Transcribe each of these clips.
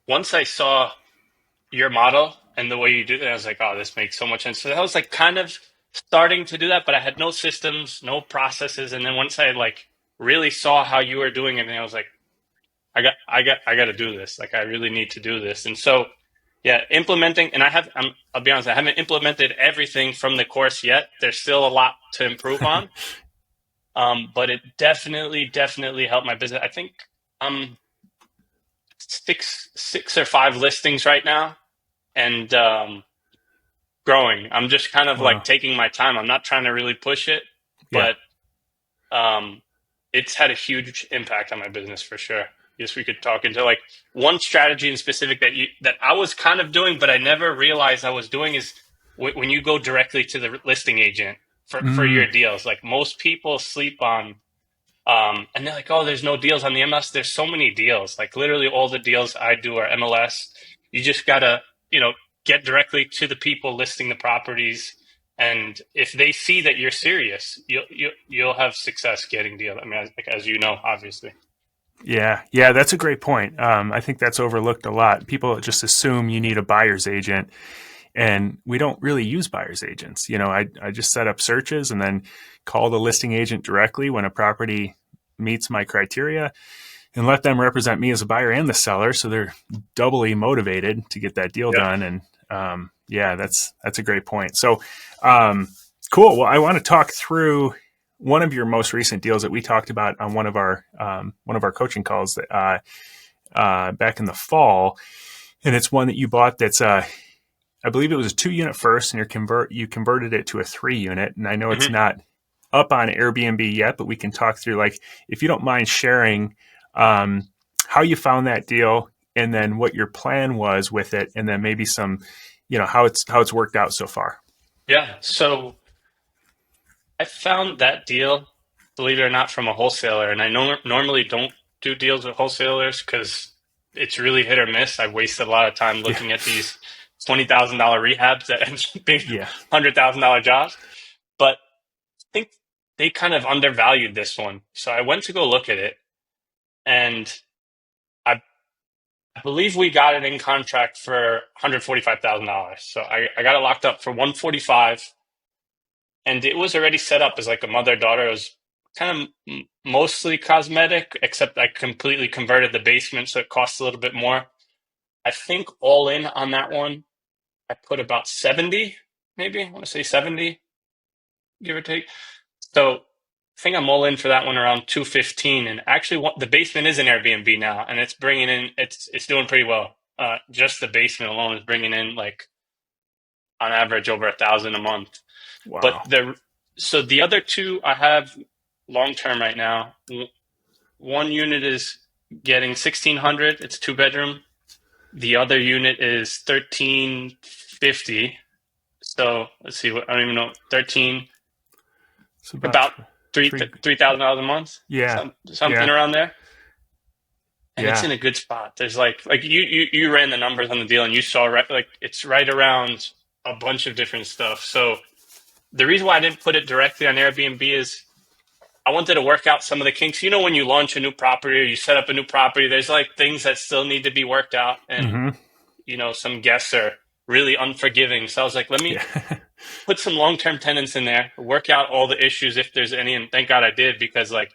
once I saw your model and the way you do it, I was like, oh, this makes so much sense. So I was like kind of starting to do that, but I had no systems, no processes. And then once I like really saw how you were doing it, and I was like, I got to do this. Like, I really need to do this. And so, yeah, implementing, and I'll be honest, I haven't implemented everything from the course yet. There's still a lot to improve on. But it definitely helped my business. I think I'm six or five listings right now, and growing. I'm just kind of like Wow. taking my time. I'm not trying to really push it, Yeah. but um, it's had a huge impact on my business for sure. Yes, we could talk into like one strategy in specific that I was kind of doing, but I never realized I was doing is when you go directly to the listing agent for Mm, your deals. Like most people sleep on. And they're like, oh, there's no deals on the MLS. There's so many deals. Like literally all the deals I do are MLS. You just gotta, you know, get directly to the people listing the properties. And if they see that you're serious, you'll have success getting deals. I mean, like, as you know, obviously. yeah. Yeah. That's a great point. I think that's overlooked a lot. People just assume you need a buyer's agent, and we don't really use buyer's agents. I just set up searches and then call the listing agent directly when a property meets my criteria and let them represent me as a buyer and the seller. So they're doubly motivated to get that deal Yeah. done. And yeah, that's a great point. So cool. Well, I want to talk through one of your most recent deals that we talked about on one of our coaching calls that, back in the fall, and it's one that you bought that's I believe it was a 2 unit first, and you converted it to a 3 unit. And I know it's Hmm. not up on Airbnb yet, but we can talk through, like, if you don't mind sharing um, how you found that deal, and then what your plan was with it, and then maybe some, how it's worked out so far. Yeah. So I found that deal, believe it or not, from a wholesaler. And I normally don't do deals with wholesalers because it's really hit or miss. I wasted a lot of time Yeah, looking at these $20,000 rehabs that end up being yeah. $100,000 jobs. But I think they kind of undervalued this one. So I went to go look at it, and I believe we got it in contract for $145,000. So I got it locked up for 145, and it was already set up as like a mother daughter. It was kind of mostly cosmetic, except I completely converted the basement, so it costs a little bit more. I think all in on that one, I put about 70, maybe. I want to say 70, give or take. So I think I'm all in for that one around 215. And actually, the basement is an Airbnb now, and it's bringing in, it's doing pretty well. Just the basement alone is bringing in like on average over 1,000 a month. But Wow. the other two I have long term right now. One unit is getting 1,600. It's a two bedroom. The other unit is 1,350. So let's see, what I don't even know, 13, It's about about three three. $3,000 a month, Yeah, something yeah, around there. And it's yeah. in a good spot. There's like you ran the numbers on the deal, and you saw right, like it's right around a bunch of different stuff. So the reason why I didn't put it directly on Airbnb is I wanted to work out some of the kinks. You know, when you launch a new property or you set up a new property, there's like things that still need to be worked out, and Hmm. some guests are really unforgiving. So I was like, let me Yeah. put some long-term tenants in there, work out all the issues if there's any, and thank God I did, because like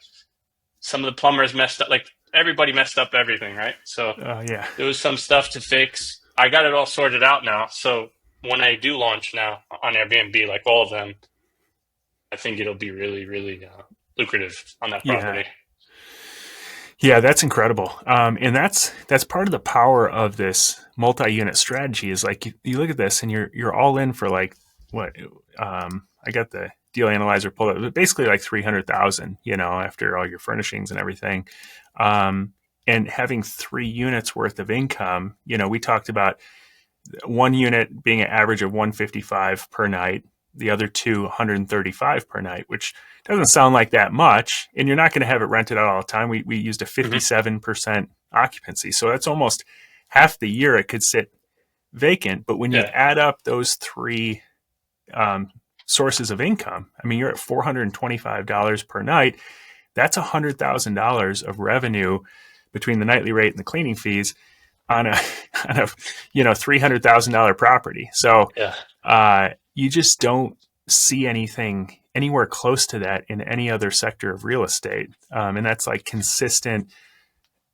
some of the plumbers messed up, like everybody messed up everything, right? So Yeah. there was some stuff to fix. I got it all sorted out now. So when I do launch now on Airbnb, like all of them, I think it'll be really lucrative on that Yeah. property. Yeah, that's incredible. And that's part of the power of this multi-unit strategy is, like, you look at this and you're all in for, like, what, I got the deal analyzer pulled up, but basically like 300,000, after all your furnishings and everything. And having 3 units worth of income, we talked about one unit being an average of 155 per night, the other two 135 per night, which doesn't sound like that much. And you're not going to have it rented out all the time. We used a Hmm. 57% occupancy. So that's almost half the year it could sit vacant. But when you Yeah. add up those three um, sources of income, I mean, you're at $425 per night. That's $100,000 of revenue between the nightly rate and the cleaning fees on a on a $300,000 property. So Yeah. you just don't see anything anywhere close to that in any other sector of real estate, and that's like consistent.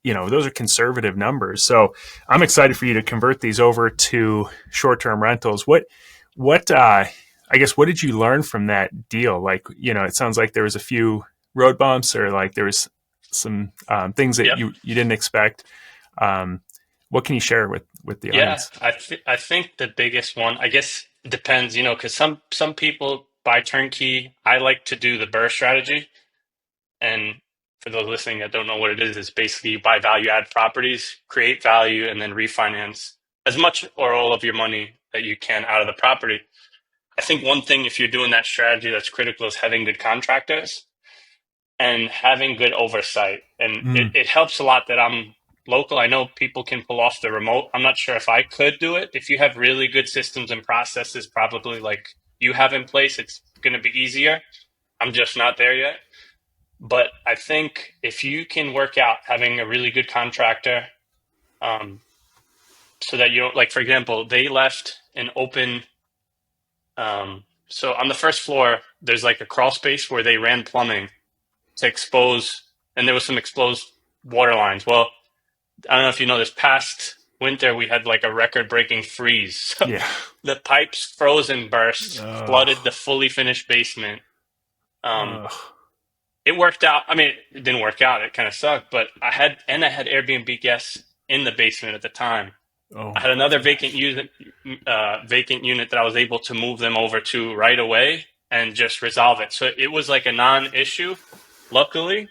Those are conservative numbers. So I'm excited for you to convert these over to short-term rentals. What I guess what did you learn from that deal? Like, it sounds like there was a few road bumps, or like there was some things that Yep. you didn't expect. Um, what can you share with the Yeah. audience? I think the biggest one, I guess it depends, because some people buy turnkey. I like to do the burr strategy. And for those listening that don't know what it is, it's basically you buy value add properties, create value, and then refinance as much or all of your money that you can out of the property. I think one thing, if you're doing that strategy, that's critical is having good contractors and having good oversight. And Mm, it helps a lot that I'm local. I know people can pull off the remote. I'm not sure if I could do it. If you have really good systems and processes, probably like you have in place, it's going to be easier. I'm just not there yet. But I think if you can work out having a really good contractor, um, so that you don't, like, for example, they left an open. So on the first floor, there's like a crawl space where they ran plumbing to expose, and there was some exposed water lines. Well, I don't know if you know this. Past winter, we had like a record-breaking freeze. So yeah. the pipes froze and burst, flooded the Oh, fully finished basement. Um, oh, it worked out. I mean, it didn't work out. It kind of sucked, but I had Airbnb guests in the basement at the time. oh I had my another gosh. vacant unit that I was able to move them over to right away and just resolve it. So it was like a non-issue. Luckily,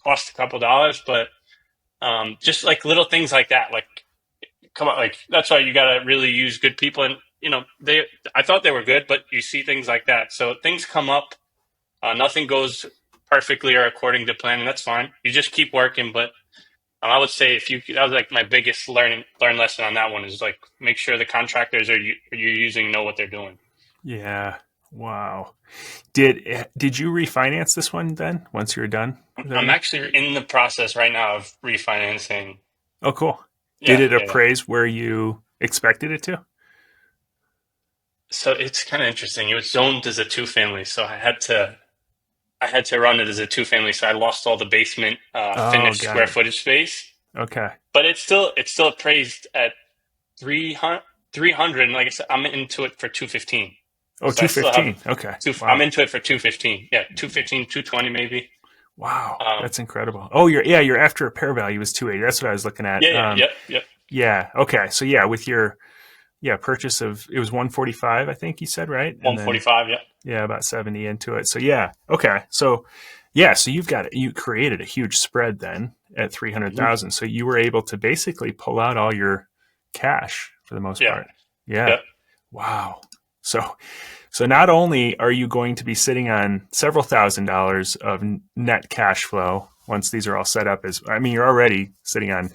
cost a couple dollars, but just like little things like that. Like, come on, like that's why you got to really use good people. And I thought they were good, but you see things like that. So things come up. Nothing goes perfectly or according to plan, and that's fine. You just keep working. But I would say if you that was like my biggest learn lesson on that one is like make sure the contractors you're using know what they're doing. Yeah. Wow. Did you refinance this one then once you were done with I'm everything? actually in the process right now of refinancing. Oh, cool. Did Yeah, it yeah, yeah. appraise where you expected it to? So it's kind of interesting. It was zoned as a two family, so I had to run it as a two family. So I lost all the basement Oh, finished got square it. footage space, Okay. but it's still appraised at 300, 300. And like I said, I'm into it for 215. Oh, So I still have 215. Okay. I'm Wow. into it for 215. Yeah, 215, 220 maybe. Wow. Um, That's incredible. Oh, your after repair value was 280. That's what I was looking at. yeah, yeah, yep, yep. Yeah. Okay. So yeah, with your purchase of it was 145, I think you said, right? And then 145. Yeah. yeah, about 70 into it. So yeah. Okay. So yeah, so you created a huge spread then at Mhm. 300,000. So you were able to basically pull out all your cash for the most Yeah. part. Yeah. Yep. Wow. So not only are you going to be sitting on several $1,000s of net cash flow once these are all set up, as I mean, you're already sitting on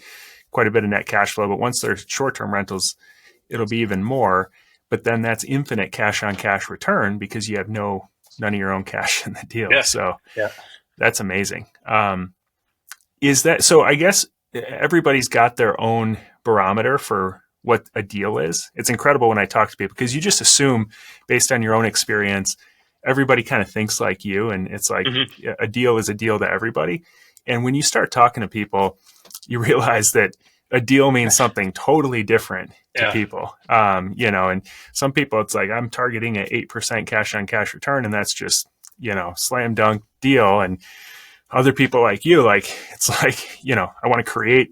quite a bit of net cash flow, but once they're short-term rentals, it'll be even more. But then that's infinite cash on cash return because you have none of your own cash in the deal. Yeah. So Yeah. that's amazing. Is that so? I guess everybody's got their own barometer for what a deal is. It's incredible when I talk to people because you just assume, based on your own experience, everybody kind of thinks like you, and it's like Hmm. a deal is a deal to everybody. And when you start talking to people, you realize that a deal means something totally different to Yeah. people. And some people, it's like I'm targeting an 8% cash on cash return, and that's just slam dunk deal. And other people like you, like it's like I want to create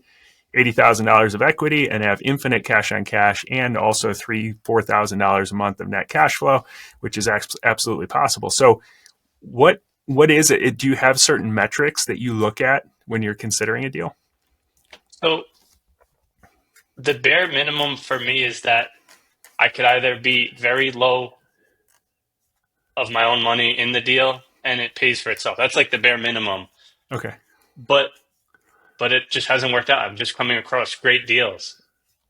$80,000 of equity and have infinite cash on cash, and also $3,000-4,000 a month of net cash flow, which is absolutely possible. So, what is it? Do you have certain metrics that you look at when you're considering a deal? So the bare minimum for me is that I could either be very low of my own money in the deal and it pays for itself. That's like the bare minimum. Okay. But it just hasn't worked out. I'm just coming across great deals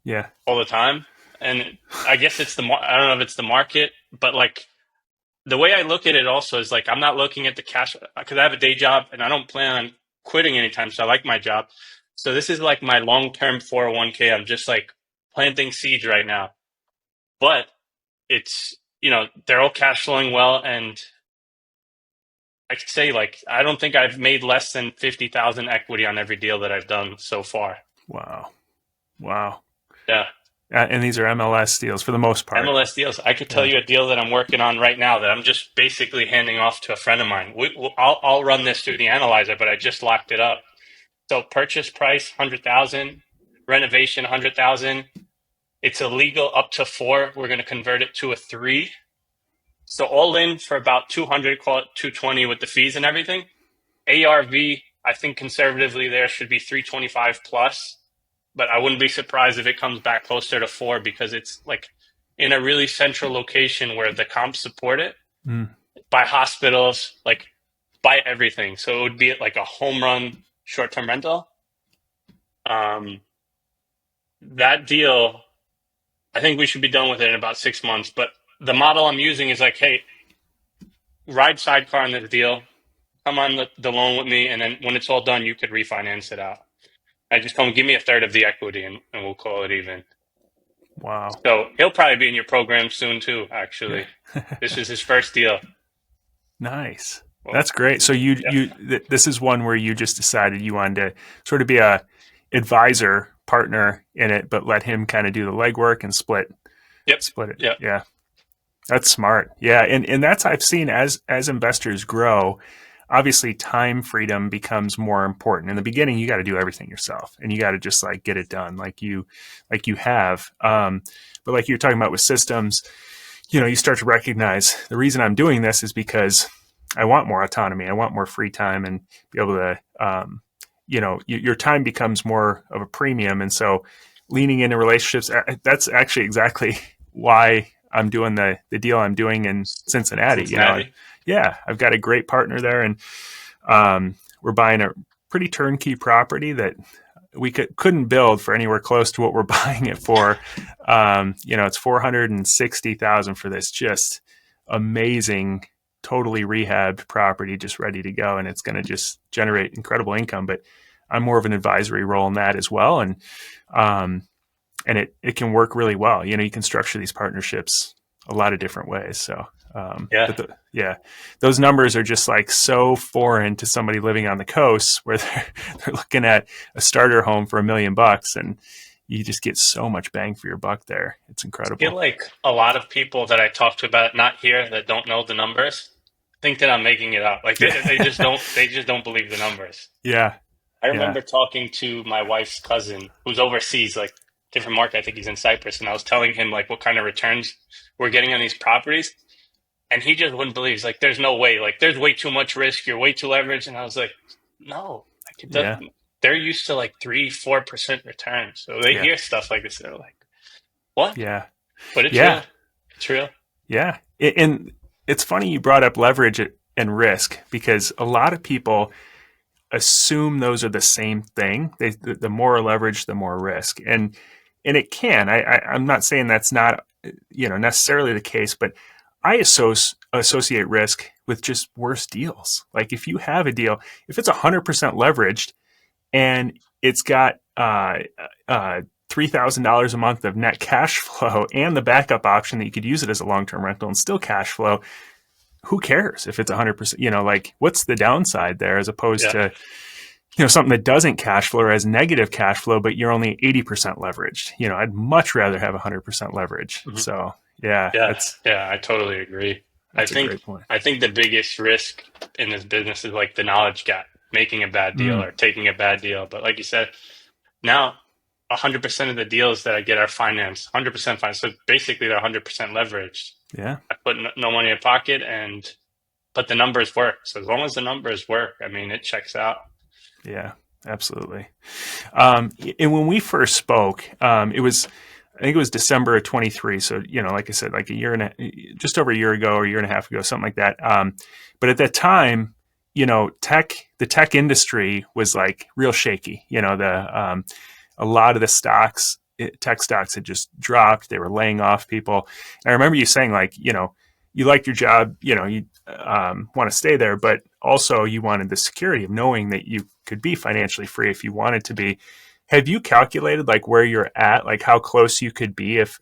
Yeah. all the time. And I guess it's I don't know if it's the market, but like the way I look at it also is like I'm not looking at the cash because I have a day job and I don't plan on quitting anytime. So I like my job. So this is like my long-term 401k. I'm just like planting seeds right now. But it's, they're all cash flowing well. And I could say like, I don't think I've made less than 50,000 equity on every deal that I've done so far. Wow. Wow. Yeah. And these are MLS deals for the most part. MLS deals. I could tell Yeah. you a deal that I'm working on right now that I'm just basically handing off to a friend of mine. I'll run this through the analyzer, but I just locked it up. So purchase price 100,000, renovation 100,000. It's illegal up to 4. We're going to convert it to a 3. So all in for about 200, call it 220 with the fees and everything. ARV, I think conservatively there should be 325 plus, but I wouldn't be surprised if it comes back closer to 4 because it's like in a really central location where the comps support it, Mm. by hospitals, like by everything. So it would be like a home run short-term rental. That deal, I think we should be done with it in about 6 months. But the model I'm using is like, hey, ride sidecar in this deal, come on the loan with me, and then when it's all done, you could refinance it out. I just told him, give me a third of the equity, and we'll call it even. Wow. So he'll probably be in your program soon too. Yeah. Actually, this is his first deal. Nice. Well, That's great. So yeah, this is one where you just decided you wanted to sort of be a advisor partner in it, but let him kind of do the legwork and yep, split it. yep. Yeah. That's smart. Yeah. And that's, I've seen as investors grow, obviously time freedom becomes more important. In the beginning, you got to do everything yourself and you got to just like get it done like you have. But like you're talking about with systems, you start to recognize the reason I'm doing this is because I want more autonomy. I want more free time and be able to, your time becomes more of a premium. And so leaning into relationships, that's actually exactly why I'm doing the deal I'm doing in Cincinnati. Cincinnati. Yeah, I've got a great partner there and we're buying a pretty turnkey property that we couldn't build for anywhere close to what we're buying it for. It's 460,000 for this just amazing, totally rehabbed property, just ready to go, and it's going to just generate incredible income. But I'm more of an advisory role in that as well, and it can work really well. You can structure these partnerships a lot of different ways. So, Yeah, those numbers are just like so foreign to somebody living on the coast where they're looking at a starter home for $1 million, and you just get so much bang for your buck there. It's I feel incredible. like a lot of people that I talk to about it, not here, that don't know the numbers, think that I'm making it up. Like they Yeah, just don't they just don't believe the numbers. yeah, I yeah, remember talking to my wife's cousin who's overseas, like different market. I think he's in Cyprus, and I was telling him like what kind of returns we're getting on these properties, and he just wouldn't believe. He's like, "There's no way. Like, there's way too much risk. You're way too leveraged." And I was like, "No, like it does." yeah, They're used to like 3-4% returns, so they yeah, hear stuff like this. They're like, "What?" yeah, But it's yeah, real. It's real. yeah. And it's funny you brought up leverage and risk because a lot of people assume those are the same thing. The more leverage, the more risk, and it can. I'm not saying that's not necessarily the case, but I associate risk with just worse deals. Like if you have a deal, if it's 100% leveraged and it's got $3,000 a month of net cash flow and the backup option that you could use it as a long-term rental and still cash flow, who cares if it's 100%? Like what's the downside there as opposed Yeah. to something that doesn't cash flow or has negative cash flow, but you're only 80% leveraged. I'd much rather have 100% leverage. Mhm. So yeah, Yeah. Yeah. I totally agree. I that's a think great point. I think the biggest risk in this business is like the knowledge gap, making a bad deal Mm, or taking a bad deal. But like you said, now 100% of the deals that I get are financed, 100% financed. So basically, they're 100% leveraged. yeah, I put no money in pocket, but the numbers work. So as long as the numbers work, I mean, it checks out. yeah, absolutely. And when we first spoke, I think it was December of 23. So, like I said, like just over a year ago or a year and a half ago, something like that. But at that time, the tech industry was like real shaky. A lot of the tech stocks had just dropped. They were laying off people. And I remember you saying like, you liked your job, you want to stay there, but also you wanted the security of knowing that you could be financially free if you wanted to be. Have you calculated like where you're at, like how close you could be if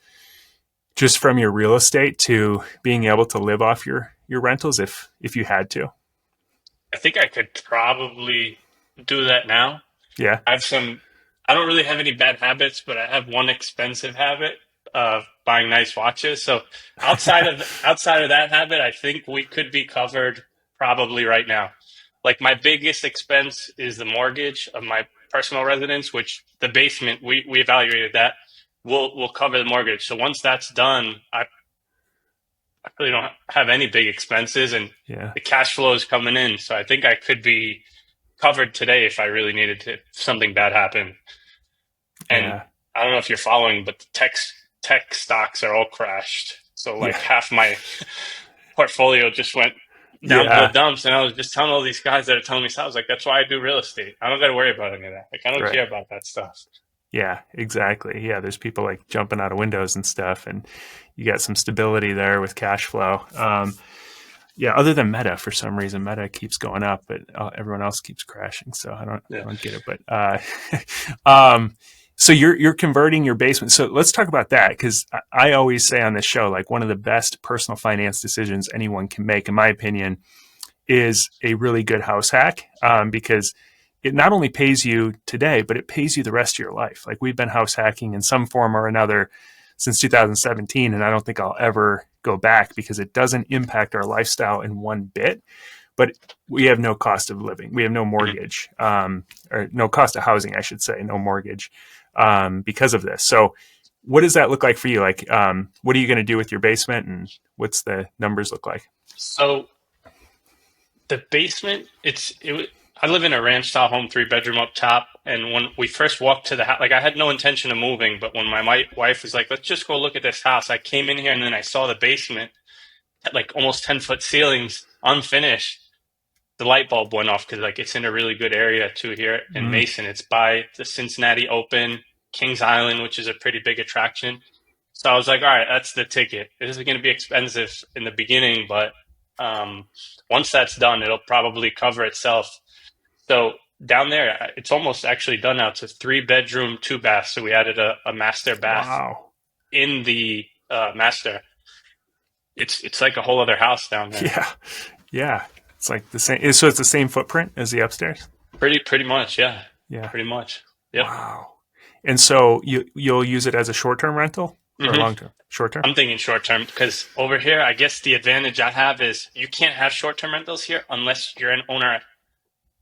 just from your real estate to being able to live off your rentals if you had to? I think I could probably do that now. Yeah. I have some, I don't really have any bad habits, but I have one expensive habit of buying nice watches. So outside of that habit, I think we could be covered probably right now. Like my biggest expense is the mortgage of my personal residence, which the basement, we evaluated that. We'll cover the mortgage. So once that's done, I really don't have any big expenses and Yeah. the cash flow is coming in. So I think I could be covered today if I really needed to, if something bad happened. And Yeah. I don't know if you're following, but the tech stocks are all crashed. So Yeah. like half my portfolio just went down to the Yeah. dumps. And I was just telling all these guys that are telling me stuff. I was like, that's why I do real estate. I don't got to worry about any of that. Like I don't Right. care about that stuff. Yeah, exactly. Yeah, there's people like jumping out of windows and stuff, and you got some stability there with cash flow. Yeah, other than Meta, for some reason, Meta keeps going up, but everyone else keeps crashing. So I Yeah. don't get it. But um, so you're converting your basement. So let's talk about that because I always say on this show, like one of the best personal finance decisions anyone can make, in my opinion, is a really good house hack because it not only pays you today, but it pays you the rest of your life. Like we've been house hacking in some form or another since 2017, and I don't think I'll ever go back because it doesn't impact our lifestyle in one bit. But we have no cost of living. We have no Mhm. mortgage, or no cost of housing, I should say, no mortgage because of this. So, what does that look like for you? Like, what are you going to do with your basement, and what's the numbers look like? So the basement, I live in a ranch style home, 3 bedroom up top. And when we first walked to the house, like I had no intention of moving, but when my wife was like, let's just go look at this house, I came in here and then I saw the basement at like almost 10-foot ceilings, unfinished. The light bulb went off because like it's in a really good area too here in Mm, Mason. It's by the Cincinnati Open, Kings Island, which is a pretty big attraction. So I was like, all right, that's the ticket. This is going to be expensive in the beginning, but um, once that's done, it'll probably cover itself. So down there, it's almost actually done now. It's a 3 bedroom, 2 bath. So we added a master bath wow. in the master. It's like a whole other house down there. Yeah. Yeah. It's like the same. So it's the same footprint as the upstairs. Pretty much, yeah. Yeah. Pretty much. Yep. Wow. And so you'll use it as a short term rental or a hmm long term? Short term. I'm thinking short term because over here, I guess the advantage I have is you can't have short term rentals here unless you're an owner.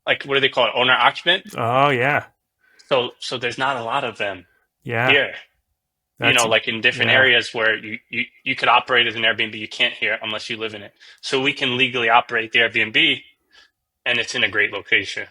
Like what do they call it? Owner occupant. Oh yeah. So there's not a lot of them Yeah. here. That's Like in different yeah. areas where you could operate as an Airbnb, you can't here unless you live in it. So we can legally operate the Airbnb, and it's in a great location.